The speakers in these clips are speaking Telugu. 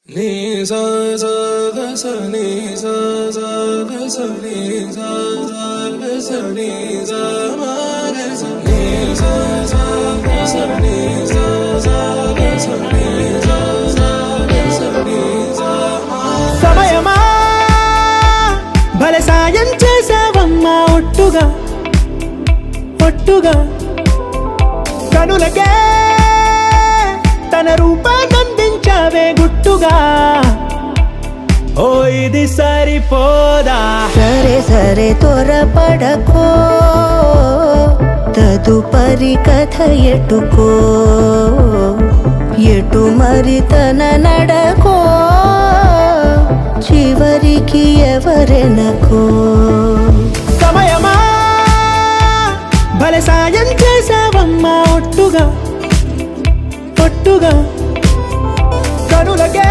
నీ సా సా గ స నీ సా సా గ స నీ సా సా గ స నీ సా మా గ స నీ సా సా గ స నీ సా సా గ స నీ సా సా గ స నీ సా మా. సమయమా భలే సాయం చేసావమ్మా ఒట్టుగా ఒట్టుగా కనులకే తన రూపాన్నందించావే గుట్టుగా. ఓ ఇది సరిపోదా? సరే సరే త్వరపడకో, తదుపరి కథ ఎటుకో, ఎటు మరి తన నడకో, చివరికి ఎవరెనకో. సమయమా భలే సాయం చేసావమ్మా ఒట్టుగా ఒట్టుగా కనులకే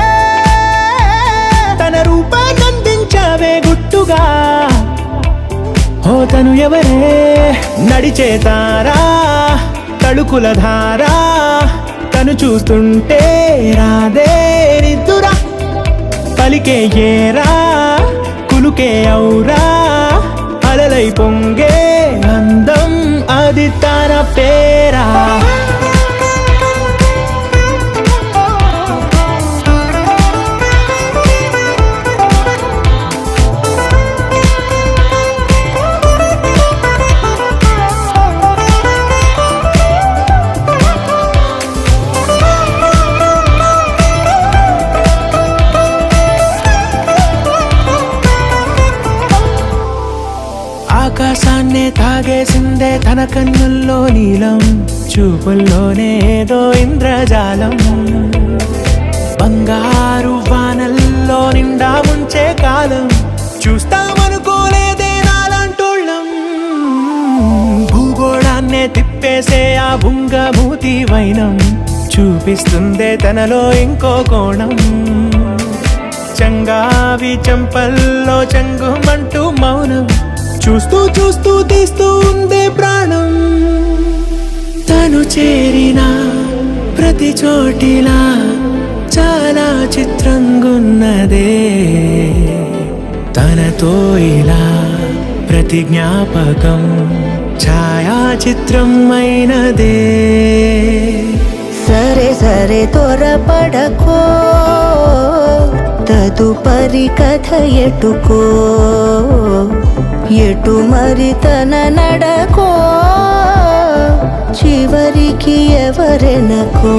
తన రూపాన్నందించావే గుట్టుగా. ఓ తను ఎవరే నడిచే తారా, తడుకుల ధారా, తను చూస్తుంటే రాదే నిద్దురా. పలికే ఏరా కులుకే ఔరా, అలలై పొంగే అందం అది తన పేరా. ఆకాశాన్నే తాగేసిందే తన కన్నుల్లో నీలం, చూపుల్లోనే ఏదో ఇంద్రజాలం. బంగారు వానల్లో నిండా ఉంచే కాలం, చూస్తామనుకోలేదే నాలాంటోళ్ళం. భూగోళాన్నే తిప్పేసే ఆ బుంగమూతి వైనం, చూపిస్తుందే తనలో ఇంకో కోణం. చంగావి చెంపల్లో చెంగుమంటూ మౌనం, చూస్తూ చూస్తూ తీస్తూ ఉందే ప్రాణం. తను చేరిన ప్రతి చోటిలా చాలా చిత్రంగున్నదే, తనతో ఇలా ప్రతి జ్ఞాపకం ఛాయాచిత్రం అయినదే. సరే సరే త్వరపడకో, తదుపరి కథ ఎటుకో, ఎటు మరి తన నడకో, చివరికి ఎవరెనకో.